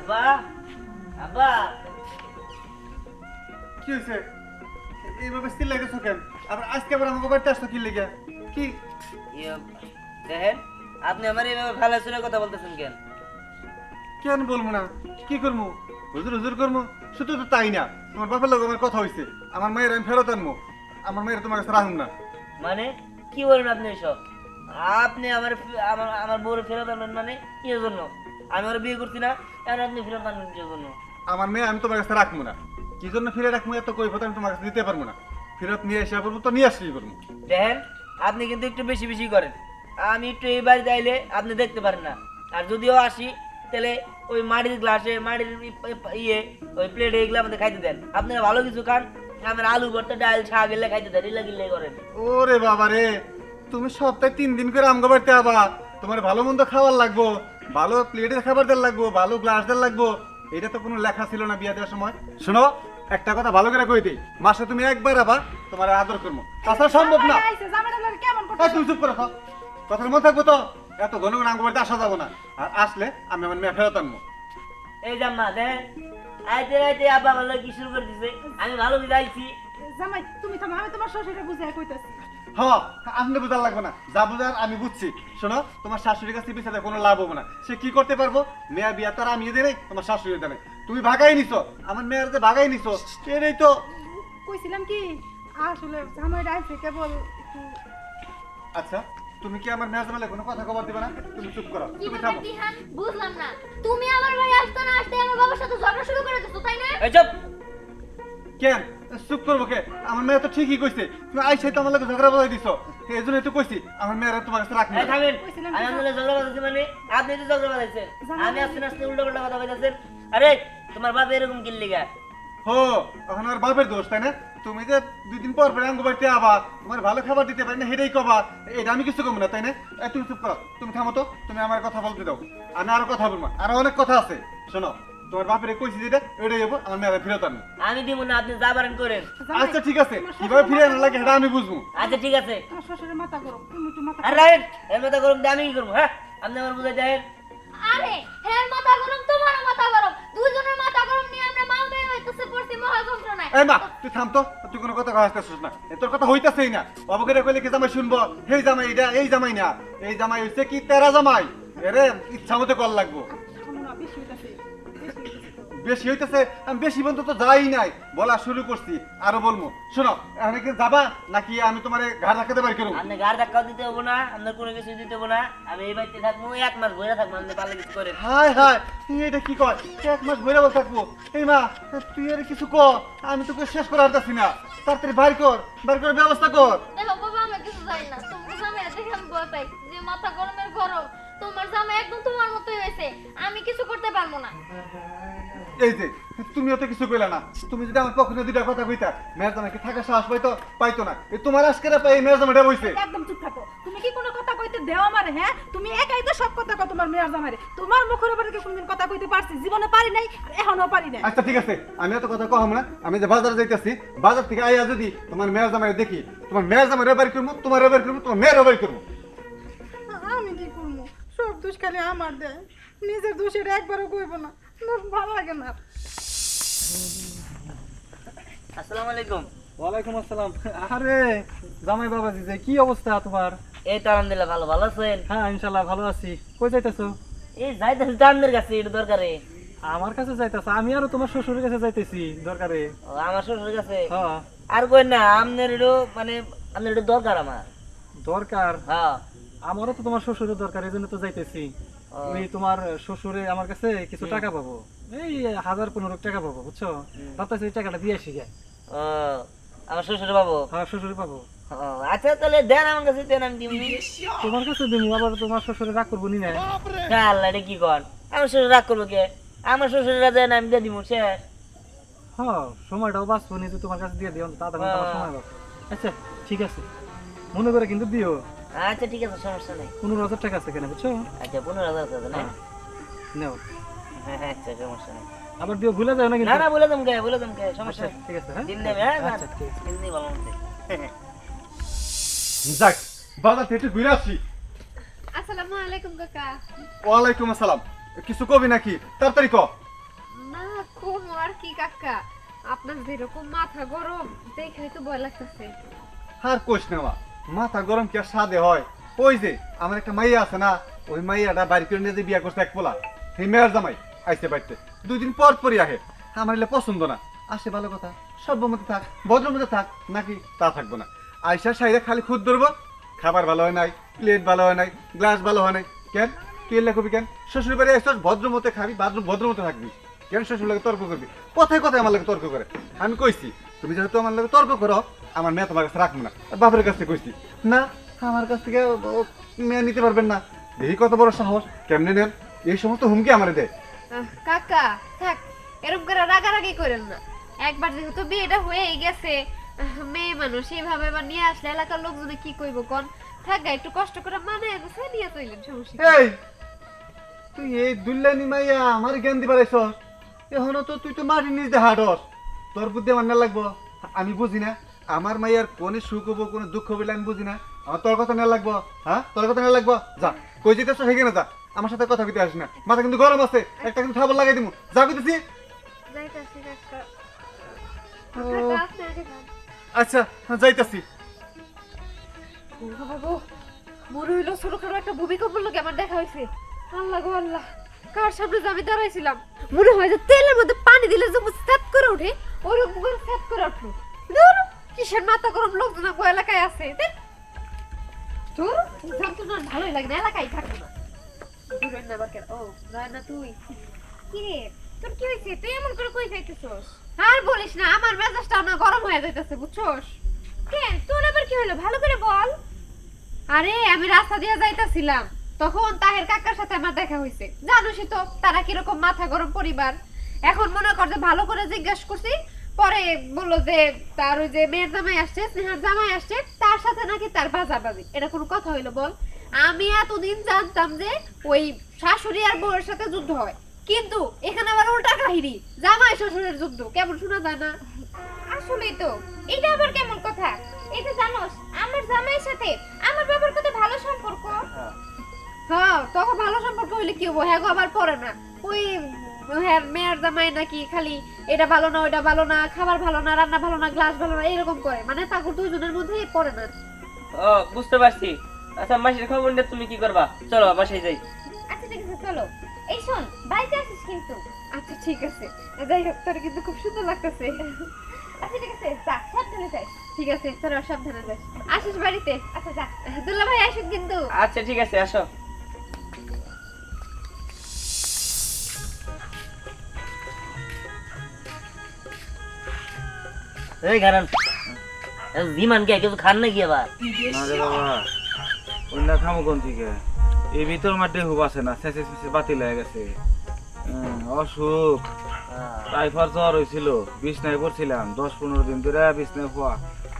আব্বা আব্বা কি হয়েছে? এইভাবে স্থির লাগেছো কেন? আবার আজকে আবার আমাকে বাড়িতে আসতো কি লেগে? কি দেখেন আপনি আমার এইভাবে খালা শুনে কথা বলতেছেন কেন? কেন বলবো না? কি করবো? হুজুর হুজুর করবো? শুধু তো তাই না, তোমার বাপের লোক আমার কথা হয়েছে, আমার মায়ের আমি ফেরত আনবো, আমার মায়ের তোমার কাছে রাখুন না। মানে কি বলেন আপনি এসব? আপনি আমার আমার আমার বউর ফেরত আনবেন মানে কি জন্য? আমি ওর বিয়ে করছি না, এখন আপনি ফেরত আনবেন কি জন্য? আমার মেয়ে আমি তোমার কাছে রাখবো না। কি জন্য ফিরে রাখবো এত কৈফত আমি তোমার কাছে দিতে পারবো না। ফেরত নিয়ে এসে বলবো তো নিয়ে আসলেই করবো। দেখেন আপনি কিন্তু একটু বেশি বেশি করেন। আমি একটু এই বাড়িতে আইলে আপনি দেখতে পারেন না, আর যদিও আসি তাহলে ওই মাটির গ্লাসে মাটির ইয়ে ওই প্লেটে এগুলো আমাদের খাইতে দেন। আপনারা ভালো কিছু খান, আমার আলু ভর্তা ডাল শাক এগুলো খাইতে দেন, এগুলা গিলে করেন। ওরে বাবা রে, তুমি সপ্তাহে 3 দিন করে আমগো বাড়িতে আবা, তোমার ভালো মন্দ খাবার লাগবো, ভালো প্লেটের খাবার দেওয়ার লাগবো, ভালো গ্লাস দেওয়ার লাগবো। এটা তো কোনো লেখা ছিল না বিয়া দেওয়ার সময়। শোনো, একটা কথা ভালো করে কই দিই, মাসে তুমি একবার আবা, তোমার আদর করবো, তাছাড়া সম্ভব না। এই, তুমি চুপ করো তো। কথার মনে থাকবো তো, এত ঘন ঘন আমগো বাড়িতে আসা যাবো না। আর আসলে আমি আমার মেয়ে ফেরত আনবো। এই জাম্মা দেখেন আইতে আইতে আব্বা ভালো কি শুরু করে দিছে। আমি ভালো করে আইছি। জামাই তুমি থামো, আমি তোমার শ্বশুরে বুঝাই কইতাছি। হ্যাঁ, আপনি বুঝার লাগবে না, যা বুঝার আমি বুঝছি। শোনো, তোমার শাশুড়ির কাছে বিচারে কোনো লাভ হবে না। সে কি করতে পারবো? মেয়া বিয়া তার আমি দিয়ে নেই, তোমার শাশুড়ি দেয় নাই। তুমি ভাগাই নিছো, আমার মেয়ের যে ভাগাই নিছো, এটাই তো। কইছিলাম কি আসলে জামাই রাইছে কেবল আচ্ছা, তুমি কি আমার মেয়ের জামাইলে কোনো কথা খবর দিবে না? তুমি চুপ করো, কি তুমি ব্যাপার থামো। দিহান? বুঝলাম না। তুমি আমার বাড়ি আসতে না আসতে আমার বাবার সাথে ঝগড়া শুরু করে দিছো, তাই না? এই চুপ। কেন চুপ করবো কে? আমার মেয়ে তো ঠিকই কইছে, তুমি আইসাই তো আমার লোক ঝগড়া বজাই দিছো। এই জন্যই তো কইছি আমার মেয়েরা তোমার কাছে রাখবে এই থামেন। আমি আপনাদের ঝগড়া বাঁধাইছি মানে আপনি তো ঝগড়া বাঁধাইছেন। আমি আসতে না আসতে উল্টো পাল্টা কথা কইতাছেন। আরে তোমার বাপ এরকম কি লিগা? হো, এখন আর বাপের দোষ তাই না? তুমি যে 2 দিন পর পর আঙ্গু বাড়িতে আবা, তোমার ভালো খাবার দিতে পারি না, হেডেই কবা। এটা আমি কিছু কম না তাই না? তুমি চুপ করো, তুমি থামো তো, তুমি আমার কথা বলতে দাও। আমি আরো কথা বলবো, আরো অনেক কথা আছে। শোনো, তোমার বাপের কইছি যেটা ওইটাই যাবো, আমার মেয়েরা ফিরত আনবো। আমি দিব না, আপনি যা পারেন করেন। আচ্ছা ঠিক আছে, কিভাবে ফিরে আনা লাগে এটা আমি বুঝবো। আচ্ছা ঠিক আছে। তোমার শ্বশুরের মাথা গরম, তুমি একটু মাথা আর রাইট এর মতো গরম দিয়ে আমি কি করবো? হ্যাঁ আপনি আমার বুঝাই দেন। আরে হ্যাঁ, মাথা গরম, তোমারও মাথা গরম, দুইজনের মাথা গরম নিয়ে আমরা মা মেয়ে হইতেছে পড়ছি মহা যন্ত্রণায়। এই মা, তুই থাম তো, তুই কোনো কথা কইতাছিস না। তোর কথা হইতাছেই না। অবকেরে কইলে কি জামাই শুনবো? হেই জামাই এটা, এই জামাই না। এই জামাই হইছে কি তেরা জামাই। এরে ইচ্ছা মতো কল লাগবো। শোনো না, বেশি হইতাছে বেশি হইতেছে, আমি বেশি বন্ধু তো যাই নাই, বলা শুরু করছি, আরো বলবো। শোনো, এখন কি যাবা নাকি আমি তোমারে ঘাড় রাখাতে পারি করবো? আপনি গাড় ধাক্কাও দিতে হবো না, আপনার কোনো কিছু দিতে হবো না। আমি এই বাড়িতে থাকবো 1 মাস বইরা থাকবো, আপনি পারলে কিছু করেন। হায় হায়, এটা কি কয়? 1 মাস বইরা বল থাকবো? এই মা, তুই আর কিছু ক, আমি তোকে শেষ করে হারতাছি না। তাড়াতাড়ি বাইর কর, বাইর করে ব্যবস্থা কর। দেখো বাবা, আমি কিছু জানি না। তোমার জামাই দেখে আমি ভয় পাই, যে মাথা গরমের গরম। তোমার জামাই একদম তোমার মতোই হয়েছে, আমি কিছু করতে পারবো না। এই যে তুমিও তো কিছু কইলা না। তুমি যদি আমার পক্ষে দুইটা কথা কইতা, মেয়ের জামাইকে থাকার সাহস পাইতো না। এই তোমার আজকের পাই মেয়ের জামাইটা বইছে। একদম চুপ থাকো। তুমি কি কোনো কথা কইতে দেও আমারে? হ্যাঁ, তুমি একাই তো সব কথা কও তোমার মেয়ের জামাইরে। তোমার মুখের উপরে কি কোনদিন কথা কইতে পারছি? জীবনে পারি নাই, আর এখনো পারি না। আচ্ছা ঠিক আছে, আমি এত কথা কম না। আমি যে বাজারে যাইতেছি, বাজার থেকে আইয়া যদি তোমার মেয়ের জামাই দেখি, তোমার মেয়ের জামাই রেবারি করবো, তোমার রেবারি করবো, তোমার মেয়ের রেবারি করবো। আমি কি করবো? সব দোষ খালি আমার দেয়, নিজের দোষের একবারও কইব না। ভালো লাগে না। আসসালামু আলাইকুম। ওয়ালাইকুম আসসালাম। আরে জামাই বাবাজি, যে কি অবস্থা তোমার? এই তো আলহামদুলিল্লাহ ভালো। ভালো আছেন? হ্যাঁ ইনশাল্লাহ ভালো আছি। কই যাইতেছো? এই যাইতেছি তো আপনার কাছে, এটা দরকারে। আমার কাছে যাইতেছো? আমি আরো তোমার শ্বশুরের কাছে যাইতেছি দরকারে। ও, আমার শ্বশুরের কাছে? হ্যাঁ আর কই না, আপনার একটু মানে আপনার একটু দরকার আমার। দরকার? হ্যাঁ। আমারও তো তোমার শ্বশুরের দরকার, এই জন্য তো যাইতেছি। ও। ওই তোমার শ্বশুরে আমার কাছে কিছু টাকা পাবো, এই 1000-15 টাকা পাবো, বুঝছো? ভাবতেছি এই টাকাটা দিয়ে আসি গে। ও, আমার শ্বশুর বাবু। হ্যাঁ শ্বশুরে পাবো। ও, আচ্ছা তাহলে দেন আমার কাছে, দেন আমি দিবনি। তোমার কাছে দিমু, আবার তোমার শ্বশুরে রাগ করবো নি না? আল্লাহ রে কি কন, আমার শ্বশুর রাগ করবো কে? আমার শ্বশুররা দেন আমি দিয়ে দিব, শেষ। হ্যাঁ সময়টাও বাঁচবো, নিজে তোমার কাছে দিয়ে দিও, আধা ঘন্টা আমার সময় বাঁচবো। আচ্ছা ঠিক আছে, মনে করে কিন্তু দিও। আচ্ছা ঠিক আছে, সমস্যা নেই। 15,000 টাকা আছে কেন, বুঝছো? আচ্ছা 15,000 আছে না? নাও, হ্যাঁ আচ্ছা সমস্যা নেই। আবার দিও, ভুলে যাও না না কিন্তু। না বলে দমকে, বলে দমকে, সমস্যা আচ্ছা নেই। ঠিক আছে, হ্যাঁ দিন দেবে, হ্যাঁ আচ্ছা ঠিক আছে। দিন দিয়ে ভালো মতো। যাক, বাজার থেকে একটু ঘুরে আসি। আসসালামু আলাইকুম কাকা। ওয়ালাইকুম আসসালাম। কিছু কবি নাকি? তাড়াতাড়ি ক। কাকা আপনার যেরকম মাথা গরম দেখে তো ভয় লাগতেছে। আর কোশ নেওয়া মাথা গরম কি আর সাদে হয়? ওই যে আমার একটা মাইয়া আছে না, ওই মাইয়াটা বাড়ি করে নিয়ে যে বিয়া করছে এক পোলা, সেই মেয়ের জামাই আইসে বাড়িতে 2 দিন পর পরই আহে। আমার এলে পছন্দ না, আসে ভালো কথা, সভ্যমতে থাক, ভদ্রমতে থাক, নাকি তা থাকবো না। আইসা সাইডে খালি খুদ ধরবো, খাবার ভালো হয় নাই, প্লেট ভালো হয় নাই, গ্লাস ভালো হয় নাই। কেন তুই এলে কবি কেন? শ্বশুর বাড়ি আসছ ভদ্রমতে খাবি, ভদ্রমতে থাকবি, কেন শ্বশুর লাগে তর্ক করবি? কথায় কথায় আমার লাগে তর্ক করে। আমি কইছি তুমি যেহেতু আমার লাগে তর্ক করো, আমার মেয়ে তোমার কাছে রাখবো না। বাপের কাছ থেকে কইছি না, আমার কাছ থেকে মেয়ে নিতে পারবেন না। দেখি কত বড় সাহস, কেমনে নেন? এই সমস্ত হুমকি আমারে দেয়। কাকা থাক, এরকম করে রাগারাগি করেন না। একবার যেহেতু বিয়েটা হয়েই গেছে, মেয়ে মানুষ এইভাবে এবার নিয়ে আসলে এলাকার লোকজনে কি কইব কোন? থাক গা, একটু কষ্ট করে মানে গেছে নিয়ে চলেন, সমস্যা কি? এই তুই এই দুল্লানি মাইয়া আমার জ্ঞান দিবার আইছ, এখনো তো তুই তো মাটির নিচ দিয়ে হাঁটস। তোর বুদ্ধি আমার না লাগবো? আমি বুঝি না আমার মাইয়ার কোনে সুখ হবো কোনে দুঃখ হইলে আমি বুঝি না? আমার তোর কথা নেওয়া লাগবো? হ্যাঁ, তোর কথা নেওয়া লাগবো? যা কই যেতেছ সেখানে যা, আমার সাথে কথা কইতে আসিস না। মাথা কিন্তু গরম আছে, একটা কিন্তু খাবার লাগাই দিমু। যা কইতেছি। যাইতাছি কাকা। ও, কাকা আপনি আগে যান। আচ্ছা যাইতাছি। বাবু মনে হইলো ছোটখাটো একটা ভূমিকম্প লোক আমার দেখা হয়েছে। আল্লাহ গো আল্লাহ, কার সামনে যে আমি দাঁড়াইছিলাম মনে হয় যে তেলের মধ্যে পানি দিলে যে সেট করে ওঠে, ওরকম করে সেট করে উঠলো। ধুর, কিসের মাথা গরম লোকজন আমার এলাকায় আছে? ধুর, জানতো না, ভালোই লাগে না, এলাকায় থাকবো না। দূর না আবার কেন? ও যায় না তুই? কি রে, তোর কি হয়েছে? তুই এমন করে কই যাইতেছস? আর বলিস না, আমার মেজাজটা না গরম হয়ে যাইতেছে, বুঝছস? কেন, তোর আবার কি হলো? ভালো করে বল। আরে আমি রাস্তা দিয়ে যাইতাছিলাম, তখন তাহের কাকার সাথে আমার দেখা হইছে। জানোসই তো তারা কিরকম মাথা গরম পরিবার। এখন মনে কর যে ভালো করে জিজ্ঞাসা করছি, পরে বললো যে তার ওই যে মেয়ের জামাই আসছে, স্নেহার জামাই আসছে, তার সাথে নাকি তার বাজাবাজি। এটা কোনো কথা হইলো বল? আমি এতদিন জানতাম যে ওই শাশুড়ি আর বউয়ের সাথে যুদ্ধ হয়, কিন্তু এখানে আবার উল্টা কাহিনী, জামাই শ্বশুরের যুদ্ধ। কেমন শোনা যায় না? আসলেই তো, এটা আবার কেমন কথা? এটা জানোস আমার জামাইয়ের সাথে আমার বাবার কত ভালো সম্পর্ক। হ্যাঁ, তখন ভালো সম্পর্ক হইলে কি হবো? হ্যাঁ গো, আবার পরে না ওই হ্যাঁ মেয়ের জামাই নাকি খালি এটা ভালো না ওইটা ভালো না, খাবার ভালো না, রান্না ভালো না, গ্লাস ভালো না, এরকম করে। মানে তাকে দুইজনের মধ্যে পড়ে না। ও বুঝতে পারছি। আচ্ছা মাসির খবর নিয়ে তুমি কি করবা? চলো বাসায় যাই। আচ্ছা ঠিক আছে চলো। এই শোন, বাড়িতে আসিস কিন্তু। আচ্ছা ঠিক আছে, যাই হোক, তোর কিন্তু খুব সুন্দর লাগতেছে। আচ্ছা ঠিক আছে, যা সাবধানে যাস। ঠিক আছে, তোরা সাবধানে যাস, আসিস বাড়িতে। আচ্ছা যা। দুলা ভাই আসুক কিন্তু। আচ্ছা ঠিক আছে, আসো। এই গারান জিমান কে কিছু খান নাকি আবার? না রে বাবা, ওইটা খামো কোন থেকে? এই ভিতর মাঠে হুব আছে না, শেষে শেষে বাতিল হয়ে গেছে। অসুখ, টাইফয়েড জ্বর হয়েছিল, বিছনায় পড়ছিলাম 10-15 দিন ধরে, বিছনায় হওয়া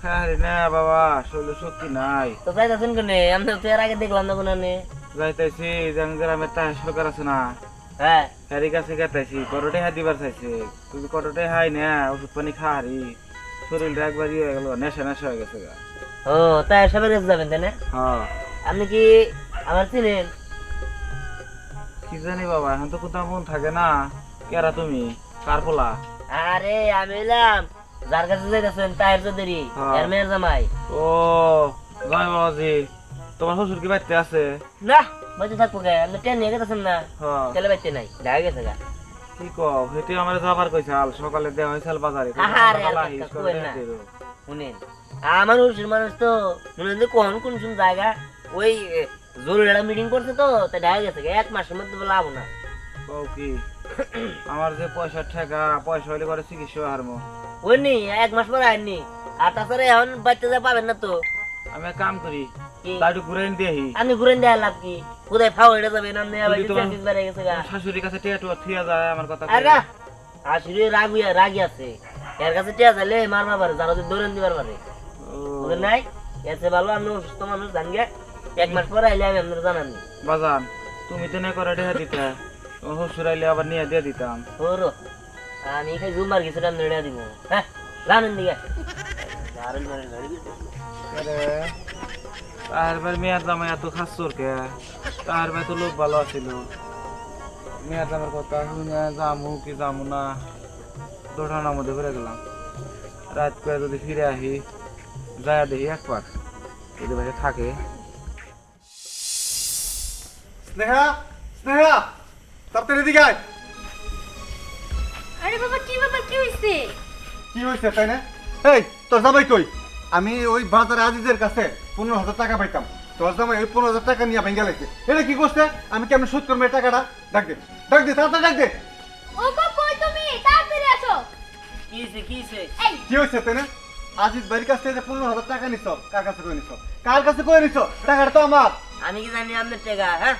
খাই না বাবা, শরীরে শক্তি নাই। তো যাইতাছেন কোনে? আমরা তো এর আগে দেখলাম না কোনে। যাইতেছি গ্রামের তাহের সরকার আছে না, হ্যাঁ হ্যারি কাছে গেতাইছি, কটোটাই হাত দিবার চাইছে, কিন্তু কটোটাই হাই না, ওষুধ পানি খাহারি, শরীরটা একবার ইয়ে হয়ে গেল, নেশা নেশা হয়ে গেছে গা। ও তাই সবার কাছে যাবেন তাই না? হ্যাঁ, আপনি কি আমার চিনেন? কি জানি বাবা, এখন তো কোথাও মন থাকে না। কেরা তুমি? কার পোলা? আরে আমি এলাম যার কাছে যাইতাছেন তাহের চৌধুরী, হ্যাঁ। এর মেয়ের জামাই। ও জয় বাবাজি, তোমার শ্বশুর কি বাড়িতে আছে? না বাড়িতে থাকবো কে? আপনি ট্রেন নিয়ে গেছেন না? হ্যাঁ, চলে বাড়িতে নাই, দেখা গেছে গা। কি কও, হেঁটে আমার যাবার কইছাল, সকালে দেওয়া হয়েছিল বাজারে। আহারে, আর কথা কইেন না। শুনেন আমার শ্বশুর মানুষ তো মনে হয় কোন কোন জায়গা ওই জরুরি একটা মিটিং করছে তো, তাই দেখা গেছে গা, 1 মাসের মধ্যে বলে আবো না। কও কি, আমার যে পয়সা ঠেকা, পয়সা হইলে করে চিকিৎসা হারমো। ওই নি 1 মাস পরে আইনি, আর তাছাড়া এখন বাচ্চা যা পাবেন না তো। আমি এক কাম করি, কি? তা একটু ঘুরে দেখি। আপনি ঘুরেন দেওয়ার লাভ কি? কোথায় ফাও হয়ে যাবেন আপনি? আবার যদি তোমার- ডিসচার্জ বেড়ে গেছে গা। শাশুড়ির কাছে টিয়া টুয়া থিয়া যায় আমার কথা কই। আরে আসলে রাগি আছে, এর কাছে টিয়া চাইলে মারমা পারে, যারা দৌড়েন দিবার পারে। ও, বুঝলেন নাই? এসে ভালো আপনি অসুস্থ মানুষ জানগে, 1 মাস পরে আইলে আমি আপনার জানাননি। বাজান তুমি তো না করে টিয়া দিতে, তোমার শ্বশুর আইলে আবার নিয়ে দিয়ে দিতাম। ওরো আমি খাই জুমার কিছু টাইম রেডি দিব। হ্যাঁ জানেন দিকে তাহার ভাই মেয়ের জামাই এত খাচ্ছর কে? তাহার ভাই তো লোক ভালো আছিল, মেয়ের জামার কথা শুনে যামু কি যামু না, দুর্ঘটনার মধ্যে পড়ে গেলাম। রাত করে যদি ফিরে আসি, যায় দেখি একবার এদের বাড়ি থাকে। স্নেহা, স্নেহা, তাড়াতাড়ি এদিকে আয়। আরে বাবা কি ব্যাপার, কি হইছে? কি হয়েছে তাই না? এই তোর জামাই কই? আমি ওই বাজারে আজিজের কাছে 15,000 টাকা পাইতাম, তোর জামাই ওই 15,000 টাকা নিয়ে ভেঙে গেছে। এটা কি করছে? আমি কেমন সুদ করবো এই টাকাটা? ডাক দে, ডাক দে, তাড়াতাড়ি ডাক দে। ও গো কই তুমি, তাড়াতাড়ি আসো। কি হয়েছে কি হয়েছে? এই কি হয়েছে তাই না? আজিজ বাড়ির কাছ থেকে যে 15,000 টাকা নিছ, কার কাছে করে নিছ? কার কাছে করে নিছ? টাকাটা তো আমার। আমি কি জানি আপনার টাকা? হ্যাঁ,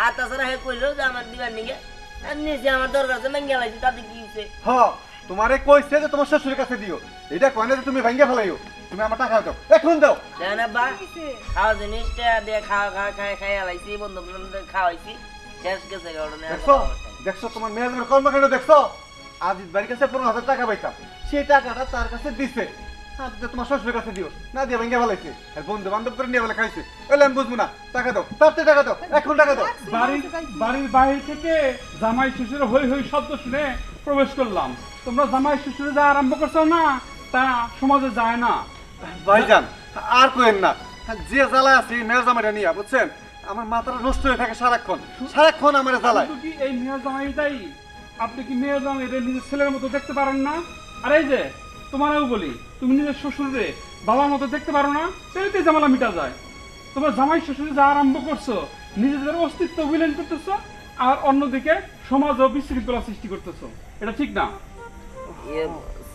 আর তাছাড়া হে কইলো যে আমার দিবার নিগে আমি নিয়েছি, আমার দরকার আছে ভেঙে গেলাইছি, তাতে কি হয়েছে? হ, তোমারে কইছে যে তোমার শ্বশুরের কাছে দিও, এটা কয় না যে তুমি ভেঙে ফেলাইও। তুমি আমার টাকা দাও, এখন দাও। দেখেন আব্বা, খাওয়া জিনিসটা দিয়ে খাই আলাইছি, বন্ধু বান্ধব খাওয়াইছি, শেষ গেছে ঘটনা। দেখছো, দেখছো তোমার মেয়ের কর্মকাণ্ড দেখছো? আজিজ বাড়ির কাছে 15,000 টাকা পাইতাম, সেই টাকাটা তার কাছে দিছে, আর যে তোমার শ্বশুরের কাছে দিও না, দিয়ে ভেঙে ফেলাইছে। আর বন্ধু বান্ধব করে নিয়ে ফেলে খাইছে। এলে আমি বুঝবো না, টাকা দাও, তাড়াতাড়ি টাকা দাও, এখন টাকা দাও। বাড়ির বাইরে থেকে জামাই শ্বশুর হই হই শব্দ শুনে প্রবেশ করলাম। তোমরা জামাই শ্বশুরে যা আরম্ভ করছো না, তা সমাজে যায় না। ভাইজান আর কোয়েন না, যে জ্বালা আছে মেয়ের জামাইটা নিয়ে, বুঝছেন? আমার মাথাটা নষ্ট হয়ে থাকে সারাক্ষণ, সারাক্ষণ আমার জ্বালায়। কিন্তু কি এই মেয়ের জামাইটাই, আপনি কি মেয়ের জামাই নিজের ছেলের মতো দেখতে পারেন না? আর এই যে তোমারও বলি, তুমি নিজের শ্বশুরে বাবার মতো দেখতে পারো না, তাহলে ঝামেলা মিটা যায়। তোমার জামাই শ্বশুরে যা আরম্ভ করছো, নিজেদের অস্তিত্ব বিলীন করতেছো, আর অন্যদিকে সমাজ ও বিশৃঙ্খলা সৃষ্টি করতেছো। এটা ঠিক না।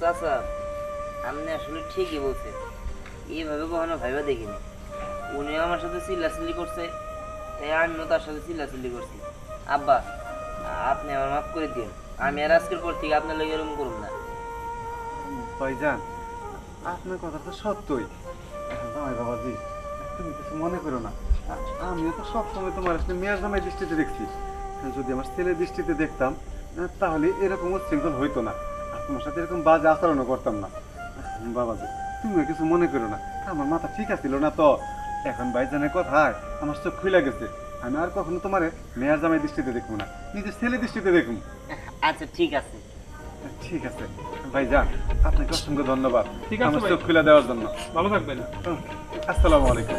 চাচা, আপনি আসলে ঠিকই বলছেন, এইভাবে কখনো ভাইবা দেখিনি। উনি আমার সাথে চিল্লাচিল্লি করছে, তাই আমিও তার সাথে চিল্লাচিল্লি করছি। আব্বা, আপনি আমার মাফ করে দিন, আমি আর আজকের পর থেকে আপনার লগে এরকম করুন না। ভাইজান আপনার কথা তো সত্যই। জামাই বাবাজি, তুমি কিছু মনে করো না, আমিও তো সবসময় তোমার আসলে মেয়ের জামাই দৃষ্টিতে দেখছি। যদি আমার ছেলের দৃষ্টিতে দেখতাম, তাহলে এরকম উচ্ছৃঙ্খল হইতো না, আর তোমার সাথে এরকম বাজে আচরণও করতাম না। বাবাজি তুমিও কিছু মনে করো না, আমার মাথা ঠিক আছিল না তো। এখন ভাইজানের কথায় আমার চোখ খুলে গেছে, আমি আর কখনো তোমার মেয়ের জামাই দৃষ্টিতে দেখবো না, নিজের ছেলে দৃষ্টিতে দেখুন। আচ্ছা ঠিক আছে। ঠিক আছে ভাইজান, আপনাকে অসংখ্য ধন্যবাদ ঠিক আছে আমার ভাই। চোখ খুলে দেওয়ার জন্য। ভালো থাকবেন। আসসালামু আলাইকুম।